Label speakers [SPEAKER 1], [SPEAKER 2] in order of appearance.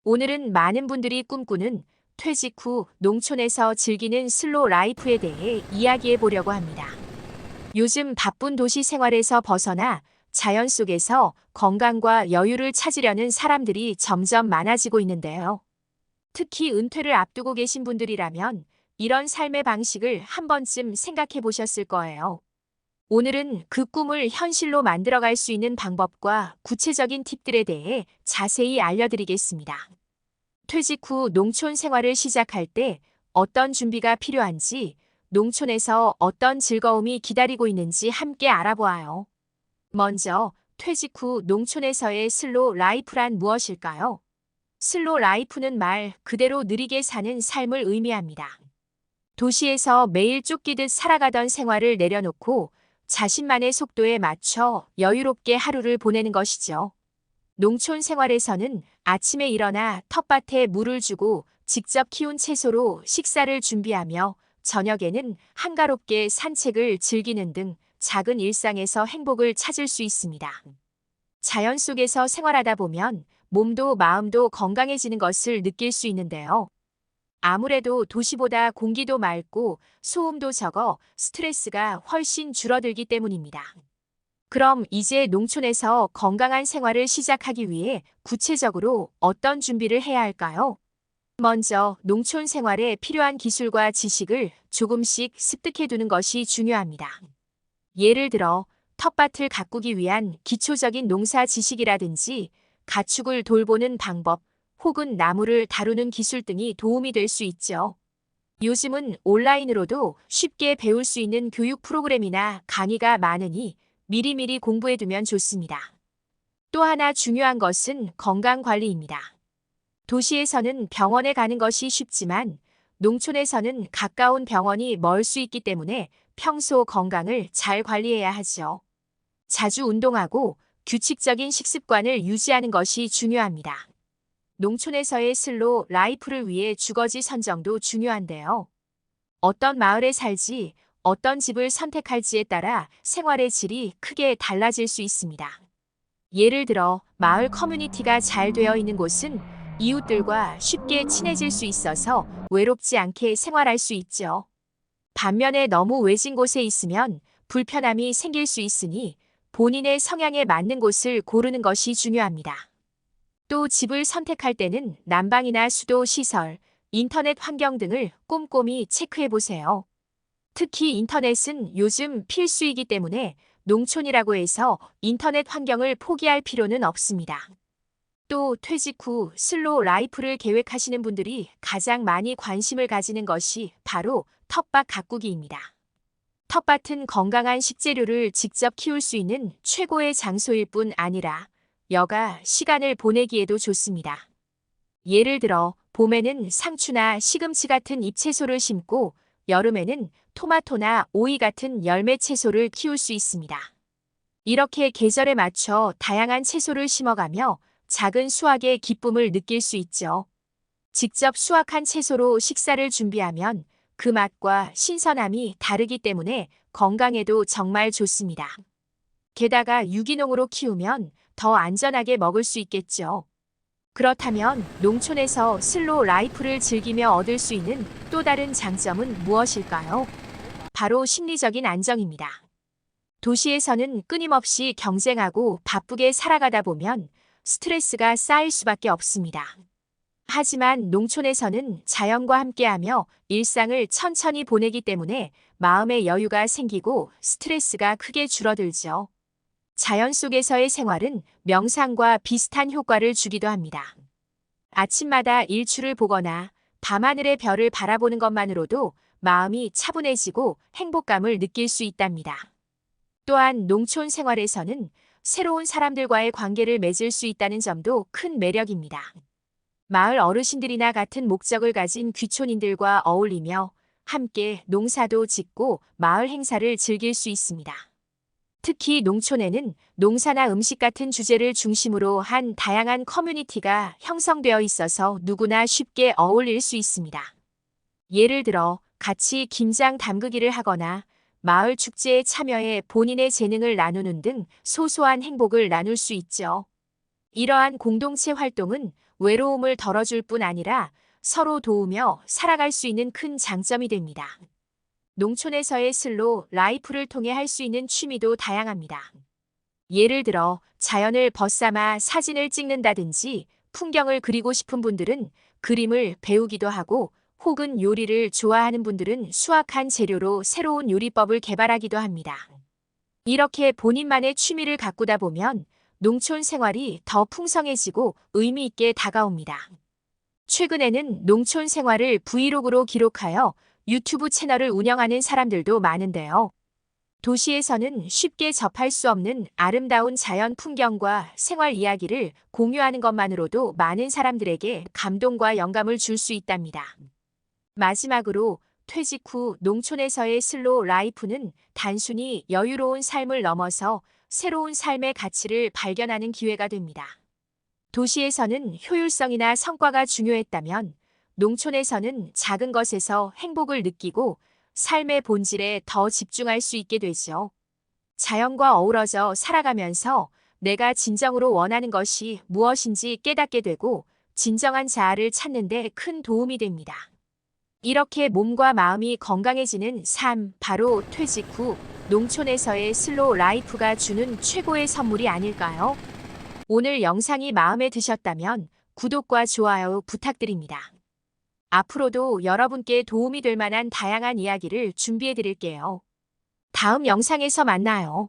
[SPEAKER 1] 오늘은 많은 분들이 꿈꾸는 퇴직 후 농촌에서 즐기는 슬로 라이프에 대해 이야기해 보려고 합니다. 요즘 바쁜 도시 생활에서 벗어나 자연 속에서 건강과 여유를 찾으려는 사람들이 점점 많아지고 있는데요. 특히 은퇴를 앞두고 계신 분들이라면 이런 삶의 방식을 한 번쯤 생각해 보셨을 거예요. 오늘은 그 꿈을 현실로 만들어갈 수 있는 방법과 구체적인 팁들에 대해 자세히 알려드리겠습니다. 퇴직 후 농촌 생활을 시작할 때 어떤 준비가 필요한지, 농촌에서 어떤 즐거움이 기다리고 있는지 함께 알아보아요. 먼저, 퇴직 후 농촌에서의 슬로 라이프란 무엇일까요? 슬로 라이프는 말 그대로 느리게 사는 삶을 의미합니다. 도시에서 매일 쫓기듯 살아가던 생활을 내려놓고 자신만의 속도에 맞춰 여유롭게 하루를 보내는 것이죠. 농촌 생활에서는 아침에 일어나 텃밭에 물을 주고 직접 키운 채소로 식사를 준비하며 저녁에는 한가롭게 산책을 즐기는 등 작은 일상에서 행복을 찾을 수 있습니다. 자연 속에서 생활하다 보면 몸도 마음도 건강해지는 것을 느낄 수 있는데요. 아무래도 도시보다 공기도 맑고 소음도 적어 스트레스가 훨씬 줄어들기 때문입니다. 그럼 이제 농촌에서 건강한 생활을 시작하기 위해 구체적으로 어떤 준비를 해야 할까요? 먼저 농촌 생활에 필요한 기술과 지식을 조금씩 습득해 두는 것이 중요합니다. 예를 들어 텃밭을 가꾸기 위한 기초적인 농사 지식이라든지 가축을 돌보는 방법 혹은 나무를 다루는 기술 등이 도움이 될 수 있죠. 요즘은 온라인으로도 쉽게 배울 수 있는 교육 프로그램이나 강의가 많으니 미리미리 공부해두면 좋습니다. 또 하나 중요한 것은 건강관리입니다. 도시에서는 병원에 가는 것이 쉽지만 농촌에서는 가까운 병원이 멀 수 있기 때문에 평소 건강을 잘 관리해야 하죠. 자주 운동하고 규칙적인 식습관을 유지하는 것이 중요합니다. 농촌에서의 슬로 라이프를 위해 주거지 선정도 중요한데요. 어떤 마을에 살지, 어떤 집을 선택할지에 따라 생활의 질이 크게 달라질 수 있습니다. 예를 들어, 마을 커뮤니티가 잘 되어 있는 곳은 이웃들과 쉽게 친해질 수 있어서 외롭지 않게 생활할 수 있죠. 반면에 너무 외진 곳에 있으면 불편함이 생길 수 있으니 본인의 성향에 맞는 곳을 고르는 것이 중요합니다. 또 집을 선택할 때는 난방이나 수도 시설, 인터넷 환경 등을 꼼꼼히 체크해 보세요. 특히 인터넷은 요즘 필수이기 때문에 농촌이라고 해서 인터넷 환경을 포기할 필요는 없습니다. 또 퇴직 후 슬로 라이프를 계획하시는 분들이 가장 많이 관심을 가지는 것이 바로 텃밭 가꾸기입니다. 텃밭은 건강한 식재료를 직접 키울 수 있는 최고의 장소일 뿐 아니라 여가 시간을 보내기에도 좋습니다. 예를 들어 봄에는 상추나 시금치 같은 잎채소를 심고 여름에는 토마토나 오이 같은 열매 채소를 키울 수 있습니다. 이렇게 계절에 맞춰 다양한 채소를 심어가며 작은 수확의 기쁨을 느낄 수 있죠. 직접 수확한 채소로 식사를 준비하면 그 맛과 신선함이 다르기 때문에 건강에도 정말 좋습니다. 게다가 유기농으로 키우면 더 안전하게 먹을 수 있겠죠. 그렇다면 농촌에서 슬로 라이프를 즐기며 얻을 수 있는 또 다른 장점은 무엇일까요? 바로 심리적인 안정입니다. 도시에서는 끊임없이 경쟁하고 바쁘게 살아가다 보면 스트레스가 쌓일 수밖에 없습니다. 하지만 농촌에서는 자연과 함께하며 일상을 천천히 보내기 때문에 마음의 여유가 생기고 스트레스가 크게 줄어들죠. 자연 속에서의 생활은 명상과 비슷한 효과를 주기도 합니다. 아침마다 일출을 보거나 밤하늘의 별을 바라보는 것만으로도 마음이 차분해지고 행복감을 느낄 수 있답니다. 또한 농촌 생활에서는 새로운 사람들과의 관계를 맺을 수 있다는 점도 큰 매력입니다. 마을 어르신들이나 같은 목적을 가진 귀촌인들과 어울리며 함께 농사도 짓고 마을 행사를 즐길 수 있습니다. 특히 농촌에는 농사나 음식 같은 주제를 중심으로 한 다양한 커뮤니티가 형성되어 있어서 누구나 쉽게 어울릴 수 있습니다. 예를 들어 같이 김장 담그기를 하거나 마을 축제에 참여해 본인의 재능을 나누는 등 소소한 행복을 나눌 수 있죠. 이러한 공동체 활동은 외로움을 덜어줄 뿐 아니라 서로 도우며 살아갈 수 있는 큰 장점이 됩니다. 농촌에서의 슬로 라이프를 통해 할 수 있는 취미도 다양합니다. 예를 들어 자연을 벗삼아 사진을 찍는다든지 풍경을 그리고 싶은 분들은 그림을 배우기도 하고 혹은 요리를 좋아하는 분들은 수확한 재료로 새로운 요리법을 개발하기도 합니다. 이렇게 본인만의 취미를 가꾸다 보면 농촌 생활이 더 풍성해지고 의미 있게 다가옵니다. 최근에는 농촌 생활을 브이로그로 기록하여 유튜브 채널을 운영하는 사람들도 많은데요. 도시에서는 쉽게 접할 수 없는 아름다운 자연 풍경과 생활 이야기를 공유하는 것만으로도 많은 사람들에게 감동과 영감을 줄 수 있답니다. 마지막으로 퇴직 후 농촌에서의 슬로우 라이프는 단순히 여유로운 삶을 넘어서 새로운 삶의 가치를 발견하는 기회가 됩니다. 도시에서는 효율성이나 성과가 중요했다면 농촌에서는 작은 것에서 행복을 느끼고 삶의 본질에 더 집중할 수 있게 되죠. 자연과 어우러져 살아가면서 내가 진정으로 원하는 것이 무엇인지 깨닫게 되고 진정한 자아를 찾는 데 큰 도움이 됩니다. 이렇게 몸과 마음이 건강해지는 삶, 바로 퇴직 후 농촌에서의 슬로우 라이프가 주는 최고의 선물이 아닐까요? 오늘 영상이 마음에 드셨다면 구독과 좋아요 부탁드립니다. 앞으로도 여러분께 도움이 될 만한 다양한 이야기를 준비해 드릴게요. 다음 영상에서 만나요.